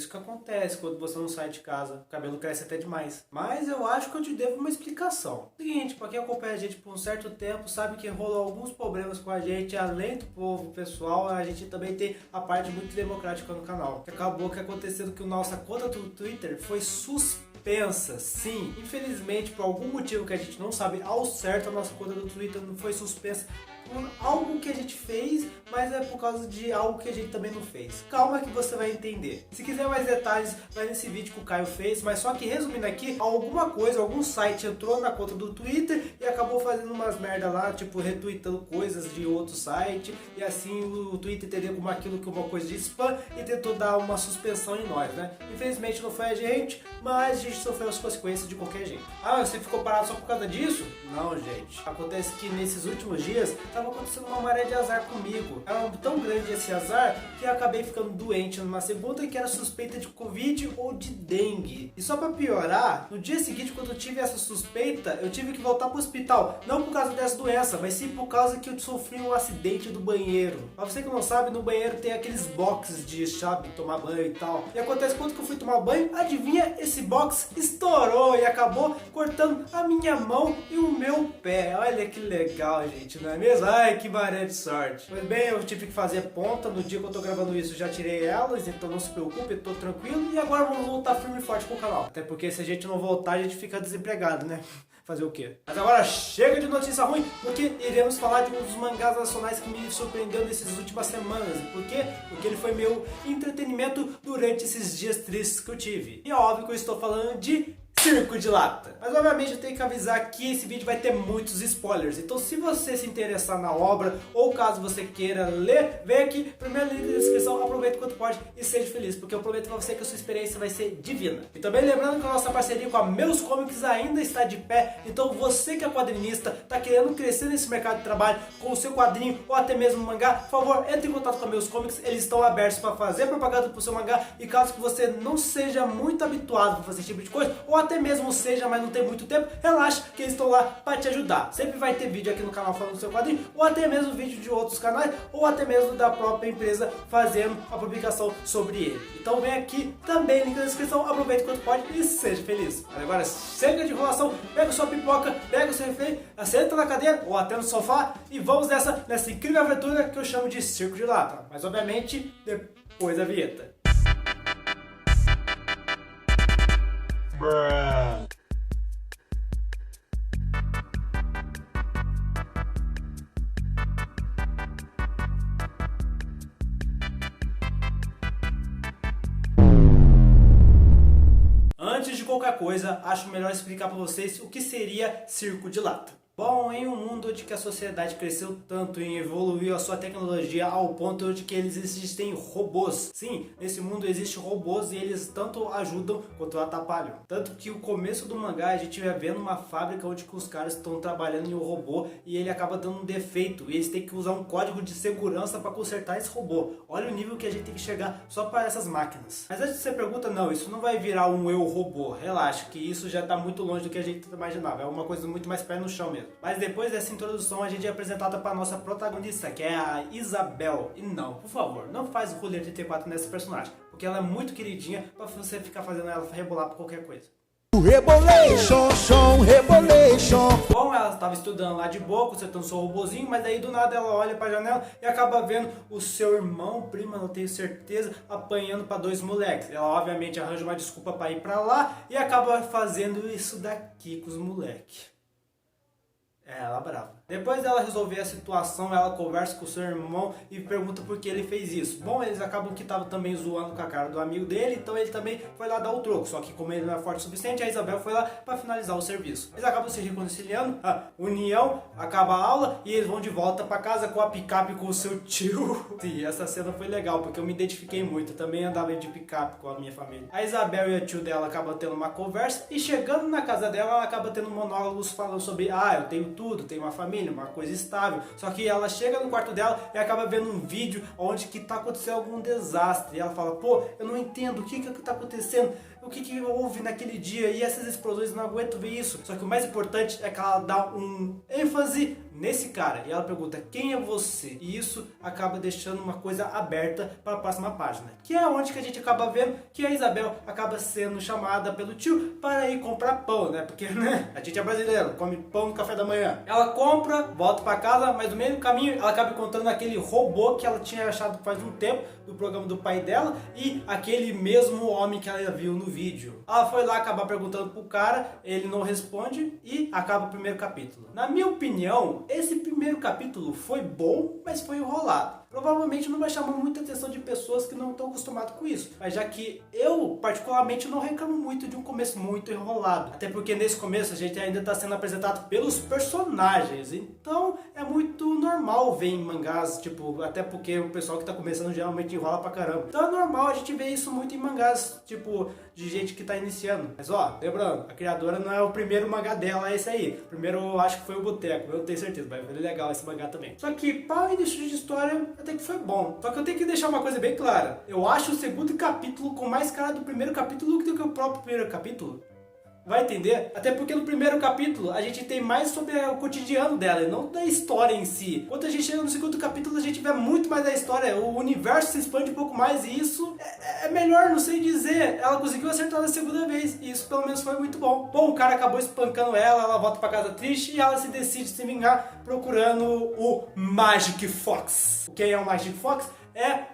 isso que acontece quando você não sai de casa. O cabelo cresce até demais. Mas eu acho que eu te devo uma explicação. Seguinte, pra quem acompanha a gente por um certo tempo, sabe que rolou alguns problemas com a gente. Além do povo pessoal, a gente também tem a parte muito democrática no canal. Que acabou que acontecendo que a nossa conta do Twitter foi suspensa. Sim, infelizmente, por algum motivo que a gente não sabe ao certo, a nossa conta do Twitter não foi suspensa por algo que a gente fez, mas é por causa de algo que a gente também não fez. Calma que você vai entender. Se quiser mais detalhes, vai nesse vídeo que o Caio fez, mas só que resumindo aqui, alguma coisa, algum site entrou na conta do Twitter e acabou fazendo umas merda lá, tipo retweetando coisas de outro site, e assim o Twitter entendeu como aquilo que uma coisa de spam e tentou dar uma suspensão em nós, né? Infelizmente não foi a gente, mas a gente sofreu as consequências de qualquer jeito. Ah, você ficou parado só por causa disso? Não, gente. Acontece que nesses últimos dias estava acontecendo uma maré de azar comigo. Era tão grande esse azar que eu acabei ficando doente numa segunda que era suspeita de Covid ou de dengue. E só pra piorar, no dia seguinte, quando eu tive essa suspeita, eu tive que voltar pro hospital. Não por causa dessa doença, mas sim por causa que eu sofri um acidente do banheiro. Pra você que não sabe, no banheiro tem aqueles boxes de chave, tomar banho e tal. E acontece quando que eu fui tomar banho, adivinha, esse box estourou e acabou cortando a minha mão e o meu pé. Olha que legal, gente, não é mesmo? Ai, que maré de sorte. Pois bem, eu tive que fazer ponta. No dia que eu tô gravando isso, já tirei elas, então não se preocupe, eu tô tranquilo. E agora vamos voltar firme e forte com o canal. Até porque se a gente não voltar, a gente fica desempregado, né? Fazer o quê? Mas agora chega de notícia ruim, porque iremos falar de um dos mangás nacionais que me surpreendeu nessas últimas semanas. E por quê? Porque ele foi meu entretenimento durante esses dias tristes que eu tive. E é óbvio que eu estou falando de Circo de Lata. Mas obviamente eu tenho que avisar que esse vídeo vai ter muitos spoilers. Então se você se interessar na obra, ou caso você queira ler, vem aqui, primeiro link na descrição, aproveita quanto pode e seja feliz, porque eu prometo pra você que a sua experiência vai ser divina. E também lembrando que a nossa parceria com a Meus Comics ainda está de pé, então você que é quadrinista, tá querendo crescer nesse mercado de trabalho com o seu quadrinho ou até mesmo mangá, por favor, entre em contato com a Meus Comics, eles estão abertos para fazer propaganda pro seu mangá, e caso que você não seja muito habituado a fazer esse tipo de coisa, ou até mesmo seja, mas não tem muito tempo, relaxa que eles estão lá para te ajudar. Sempre vai ter vídeo aqui no canal falando do seu quadrinho, ou até mesmo vídeo de outros canais, ou até mesmo da própria empresa fazendo a publicação sobre ele. Então vem aqui, também link na descrição, aproveita quanto pode e seja feliz. Mas agora chega de enrolação, pega sua pipoca, pega o seu refri, assenta na cadeira ou até no sofá e vamos nessa incrível aventura que eu chamo de Circo de Lata. Mas obviamente, depois da vinheta. Antes de qualquer coisa, acho melhor explicar para vocês o que seria Circo de Lata. Bom, em um mundo onde que a sociedade cresceu tanto e evoluiu a sua tecnologia ao ponto de que eles existem robôs. Sim, nesse mundo existem robôs e eles tanto ajudam quanto atrapalham. Tanto que o começo do mangá a gente vai vendo uma fábrica onde que os caras estão trabalhando em um robô e ele acaba dando um defeito e eles têm que usar um código de segurança para consertar esse robô. Olha o nível que a gente tem que chegar só para essas máquinas. Mas antes de você pergunta, não, isso não vai virar um eu robô. Relaxa, que isso já está muito longe do que a gente imaginava. É uma coisa muito mais pé no chão mesmo. Mas depois dessa introdução a gente é apresentada para a nossa protagonista, que é a Isabel. E não, por favor, não faz o Rolê 34 nessa personagem, porque ela é muito queridinha para você ficar fazendo ela rebolar por qualquer coisa. Rebolation, som, rebolation. Bom, ela estava estudando lá de boa, consertando seu robozinho, mas aí do nada ela olha pra janela e acaba vendo o seu irmão, prima, não tenho certeza, apanhando pra dois moleques. Ela obviamente arranja uma desculpa pra ir pra lá e acaba fazendo isso daqui com os moleques. É, ela brava. Depois dela resolver a situação, ela conversa com o seu irmão e pergunta por que ele fez isso. Bom, eles acabam que estavam também zoando com a cara do amigo dele, então ele também foi lá dar o troco. Só que como ele não é forte o suficiente, a Isabel foi lá para finalizar o serviço. Eles acabam se reconciliando, a união, acaba a aula e eles vão de volta para casa com a picape com o seu tio. Sim, essa cena foi legal, porque eu me identifiquei muito. Eu também andava de picape com a minha família. A Isabel e o tio dela acabam tendo uma conversa e chegando na casa dela, ela acaba tendo monólogos falando sobre eu tenho tudo, tenho uma família, uma coisa estável. Só que ela chega no quarto dela e acaba vendo um vídeo onde que tá acontecendo algum desastre. E ela fala, pô, eu não entendo o que que tá acontecendo, o que que houve naquele dia e essas explosões, não aguento ver isso. Só que o mais importante é que ela dá um ênfase nesse cara e ela pergunta quem é você, e isso acaba deixando uma coisa aberta para a próxima página, que é onde que a gente acaba vendo que a Isabel acaba sendo chamada pelo tio para ir comprar pão, né? Porque, né, a gente é brasileiro, come pão no café da manhã. Ela compra, volta para casa, mas no meio do caminho ela acaba encontrando aquele robô que ela tinha achado faz um tempo do programa do pai dela e aquele mesmo homem que ela viu no vídeo. Ela foi lá acabar perguntando pro cara, ele não responde e acaba o primeiro capítulo. Na minha opinião, esse primeiro capítulo foi bom, mas foi enrolado. Provavelmente não vai chamar muita atenção de pessoas que não estão acostumadas com isso. Mas já que eu, particularmente, não reclamo muito de um começo muito enrolado. Até porque nesse começo a gente ainda está sendo apresentado pelos personagens. Então é muito normal ver em mangás, tipo, até porque o pessoal que está começando geralmente enrola pra caramba. Então é normal a gente ver isso muito em mangás, tipo, de gente que está iniciando. Mas ó, lembrando, a criadora não é o primeiro mangá dela, é esse aí. O primeiro eu acho que foi o Boteco, eu não tenho certeza, mas foi legal esse mangá também. Só que para o início de história até que foi bom. Só que eu tenho que deixar uma coisa bem clara. Eu acho o segundo capítulo com mais cara do primeiro capítulo do que o próprio primeiro capítulo. Vai entender? Até porque no primeiro capítulo a gente tem mais sobre o cotidiano dela e não da história em si. Quando a gente chega no segundo capítulo a gente vê muito mais da história. O universo se expande um pouco mais e isso é melhor, não sei dizer. Ela conseguiu acertar na segunda vez e isso pelo menos foi muito bom. Bom, o cara acabou espancando ela volta pra casa triste e ela se decide se vingar procurando o Magic Fox. Quem é o Magic Fox? É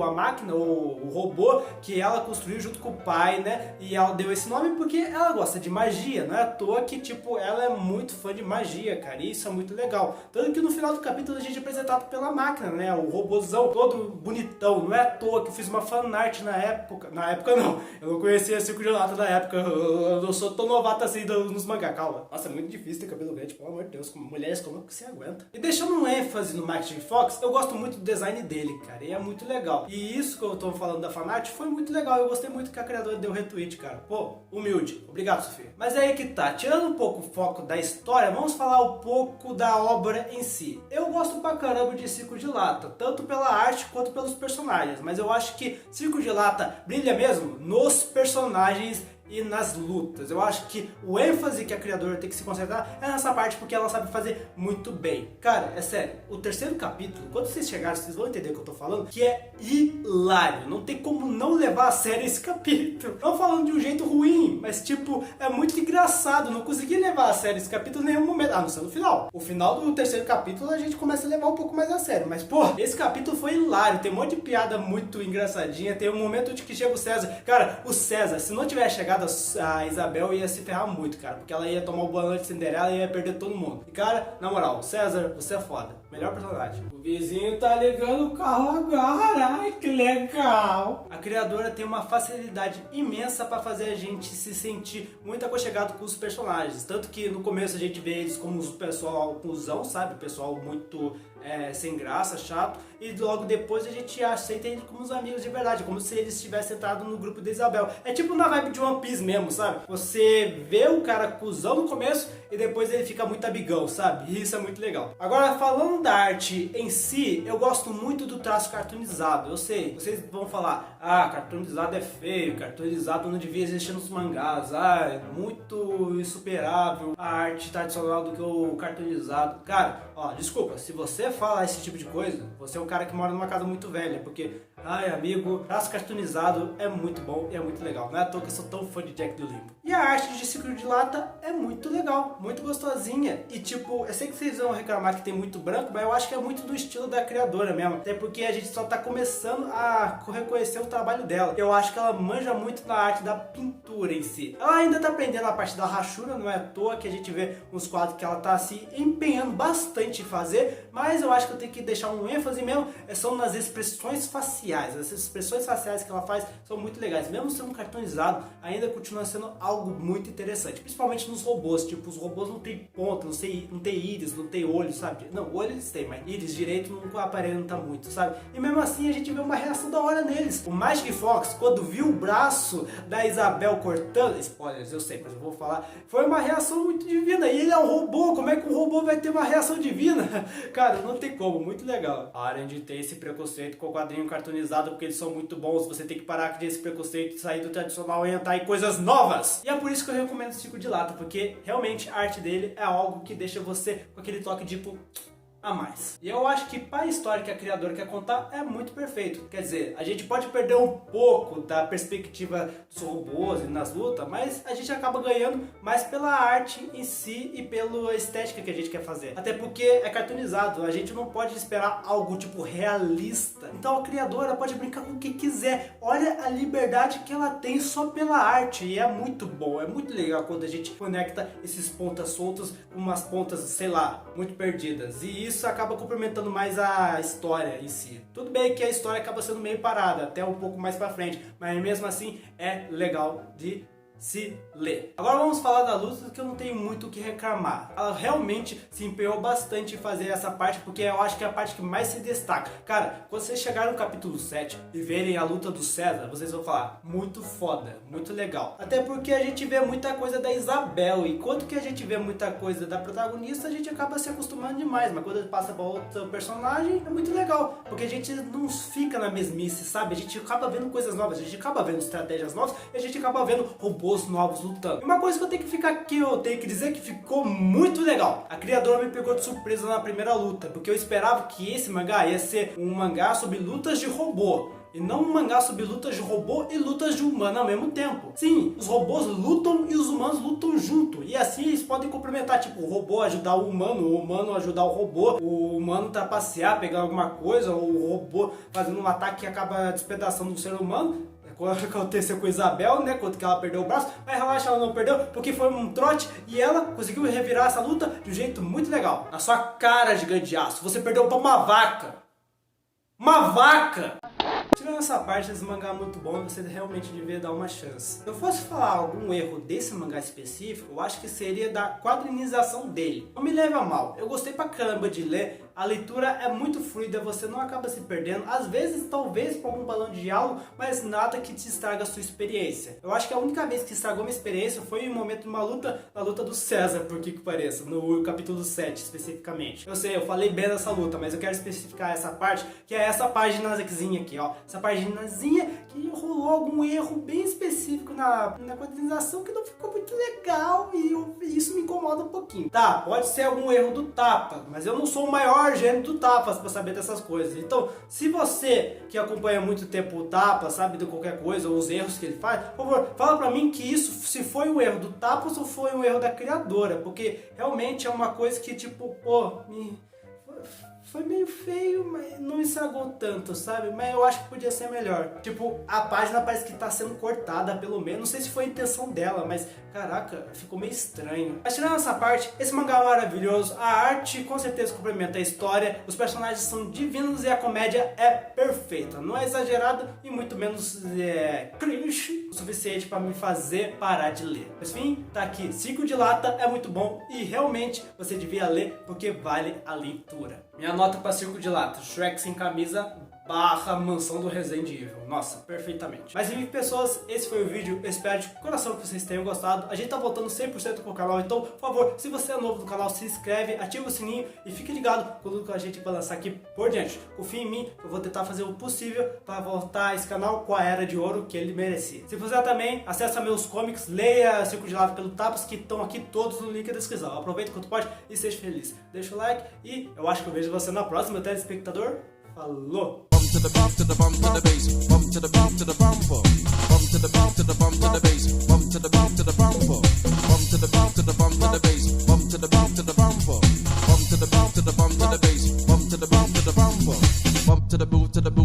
a máquina, o robô que ela construiu junto com o pai, né? E ela deu esse nome porque ela gosta de magia. Não é à toa que, tipo, ela é muito fã de magia, cara. E isso é muito legal. Tanto que no final do capítulo a gente é apresentado pela máquina, né? O robôzão todo bonitão. Não é à toa que eu fiz uma fanart na época. Na época não. Eu não conhecia Circo de Lata na época. Eu não sou tão novato assim nos mangá. Calma. Nossa, é muito difícil ter cabelo grande, pelo amor de Deus. Mulheres, como que você aguenta? E deixando um ênfase no Magic Fox, eu gosto muito do design dele, cara. E é muito legal. E isso que eu tô falando da fanart foi muito legal. Eu gostei muito que a criadora deu retweet, cara. Pô, humilde. Obrigado, Sofia. Mas é aí que tá. Tirando um pouco o foco da história, vamos falar um pouco da obra em si. Eu gosto pra caramba de Circo de Lata, tanto pela arte quanto pelos personagens. Mas eu acho que Circo de Lata brilha mesmo nos personagens e nas lutas. Eu acho que o ênfase que a criadora tem que se concentrar é nessa parte porque ela sabe fazer muito bem. Cara, é sério, o terceiro capítulo, quando vocês chegarem, vocês vão entender o que eu tô falando, que é hilário. Não tem como não levar a sério esse capítulo. Não falando de um jeito ruim, mas tipo, é muito engraçado. Não consegui levar a sério esse capítulo em nenhum momento. Ah, não sei no final. O final do terceiro capítulo a gente começa a levar um pouco mais a sério. Mas, pô, esse capítulo foi hilário. Tem um monte de piada muito engraçadinha. Tem um momento de que chega o César. Cara, o César, se não tiver chegado a Isabel ia se ferrar muito, cara, porque ela ia tomar o banho de Cinderela e ia perder todo mundo. E cara, na moral, César, você é foda. Melhor personagem. O vizinho tá ligando o carro agora. Ai, que legal. A criadora tem uma facilidade imensa pra fazer a gente se sentir muito aconchegado com os personagens. Tanto que no começo a gente vê eles como o pessoal cuzão, sabe? O pessoal muito sem graça, chato. E logo depois a gente aceita eles como os amigos de verdade. Como se eles tivessem entrado no grupo da Isabel. É tipo na vibe de One Piece mesmo, sabe? Você vê o cara cuzão no começo e depois ele fica muito amigão, sabe? E isso é muito legal. Agora, falando da arte em si, eu gosto muito do traço cartoonizado. Eu sei, vocês vão falar, ah, cartoonizado é feio, cartoonizado não devia existir nos mangás, ah, é muito insuperável a arte tradicional do que o cartoonizado. Cara, ó, desculpa, se você fala esse tipo de coisa, você é um cara que mora numa casa muito velha, porque, ai amigo, traço cartoonizado é muito bom e é muito legal. Não é à toa que eu sou tão fã de Jack do Limbo. E a arte de Circo de Lata é muito legal, muito gostosinha. E tipo, eu sei que vocês vão reclamar que tem muito branco, mas eu acho que é muito do estilo da criadora mesmo. Até porque a gente só tá começando a reconhecer o trabalho dela. Eu acho que ela manja muito na arte da pintura em si. Ela ainda tá aprendendo a parte da rachura, não é à toa que a gente vê uns quadros que ela tá se empenhando bastante em fazer. Mas eu acho que eu tenho que deixar um ênfase mesmo, são nas expressões faciais. As expressões faciais que ela faz são muito legais. Mesmo sendo cartoonizado, ainda continua sendo algo muito interessante. Principalmente nos robôs. Tipo, os robôs não tem ponta, não tem íris, não tem olho, sabe? Não, olho eles têm, mas íris direito não aparenta muito, sabe? E mesmo assim a gente vê uma reação da hora neles. O Magic Fox, quando viu o braço da Isabel cortando, spoilers, eu sei, mas eu vou falar, foi uma reação muito divina. E ele é um robô, como é que um robô vai ter uma reação divina? Cara, não tem como, muito legal. Parem de ter esse preconceito com o quadrinho cartoonizado cartoonizados porque eles são muito bons. Você tem que parar com esse preconceito, sair do tradicional e entrar em coisas novas. E é por isso que eu recomendo o Circo de Lata, porque realmente a arte dele é algo que deixa você com aquele toque tipo a mais. E eu acho que para a história que a criadora quer contar é muito perfeito. Quer dizer, a gente pode perder um pouco da perspectiva dos robôs e nas lutas, mas a gente acaba ganhando mais pela arte em si e pela estética que a gente quer fazer. Até porque é cartoonizado, a gente não pode esperar algo tipo realista. Então a criadora pode brincar com o que quiser. Olha a liberdade que ela tem só pela arte, e é muito bom, é muito legal quando a gente conecta esses pontas soltas com umas pontas, sei lá, muito perdidas. E isso acaba complementando mais a história em si. Tudo bem que a história acaba sendo meio parada, até um pouco mais pra frente, mas mesmo assim é legal de se ler. Agora vamos falar da luta, que eu não tenho muito o que reclamar. Ela realmente se empenhou bastante em fazer essa parte, porque eu acho que é a parte que mais se destaca. Cara, quando vocês chegarem no capítulo 7 e verem a luta do César, vocês vão falar, muito foda, muito legal. Até porque a gente vê muita coisa da Isabel, e enquanto que a gente vê muita coisa da protagonista, a gente acaba se acostumando demais, mas quando passa para outro personagem, é muito legal, porque a gente não fica na mesmice, sabe? A gente acaba vendo coisas novas, a gente acaba vendo estratégias novas, e a gente acaba vendo robôs novos lutando. E uma coisa que eu tenho que ficar aqui, eu tenho que dizer que ficou muito legal. A criadora me pegou de surpresa na primeira luta, porque eu esperava que esse mangá ia ser um mangá sobre lutas de robô, e não um mangá sobre lutas de robô e lutas de humano ao mesmo tempo. Sim, os robôs lutam e os humanos lutam junto. E assim eles podem complementar, tipo, o robô ajudar o humano ajudar o robô, o humano trapacear, pegar alguma coisa, ou o robô fazendo um ataque que acaba despedaçando um ser humano. Quando aconteceu com a Isabel, né, quando que ela perdeu o braço, mas relaxa, ela não perdeu, porque foi um trote e ela conseguiu revirar essa luta de um jeito muito legal. Na sua cara, gigante de aço, você perdeu pra uma vaca. Uma vaca! Tirando essa parte, esse mangá é muito bom e você realmente devia dar uma chance. Se eu fosse falar algum erro desse mangá específico, eu acho que seria da quadrinização dele. Não me leve a mal, eu gostei pra caramba de ler, a leitura é muito fluida, você não acaba se perdendo, às vezes talvez por algum balão de diálogo, mas nada que te estraga a sua experiência. Eu acho que a única vez que estragou minha experiência foi em um momento de uma luta, na luta do César, por que pareça, no capítulo 7 especificamente. Eu sei, eu falei bem dessa luta, mas eu quero especificar essa parte, que é essa paginazinha aqui, ó. Essa paginazinha que rolou algum erro bem específico na quadrinização que não ficou muito legal e isso me incomoda um pouquinho. Tá, pode ser algum erro do Tapa, mas eu não sou o maior gênio do Tapas pra saber dessas coisas. Então, se você que acompanha há muito tempo o Tapa, sabe de qualquer coisa, ou os erros que ele faz, por favor, fala pra mim que isso, se foi um erro do Tapas ou foi um erro da criadora, porque realmente é uma coisa que, tipo, pô, foi meio feio, mas não estragou tanto, sabe? Mas eu acho que podia ser melhor. Tipo, a página parece que tá sendo cortada, pelo menos. Não sei se foi a intenção dela, mas, caraca, ficou meio estranho. Mas tirando essa parte, esse mangá é maravilhoso. A arte, com certeza, complementa a história. Os personagens são divinos e a comédia é perfeita. Não é exagerado e muito menos cringe o suficiente pra me fazer parar de ler. Mas, enfim, tá aqui. Circo de Lata é muito bom e realmente você devia ler porque vale a leitura. Minha nota para Circo de Lata, Shrek sem camisa / Mansão do Resident Evil. Nossa, perfeitamente. Mas enfim, pessoas, esse foi o vídeo. Eu espero de coração que vocês tenham gostado. A gente tá voltando 100% pro canal, então, por favor, se você é novo no canal, se inscreve, ativa o sininho e fique ligado com tudo que a gente vai lançar aqui por diante. Confia em mim, eu vou tentar fazer o possível para voltar esse canal com a Era de Ouro que ele merecia. Se você também, acessa meus comics, leia Circo de Lata pelo Tapas, que estão aqui todos no link da descrição. Aproveita quanto pode e seja feliz. Deixa o like e eu acho que eu vejo você na próxima, telespectador. Falou! To the bump, to the bump, to the bass, bump to the bump, to the bump, bump to the bump, to the bump, to the bass, bump to the bump, to the bump, bump to the bump, to the bump, to the bass, bump to the bump, to the bump, bump to the bump, to the bump, to the bass, bump to the bump, to the bump, bump to the boot, to the boot.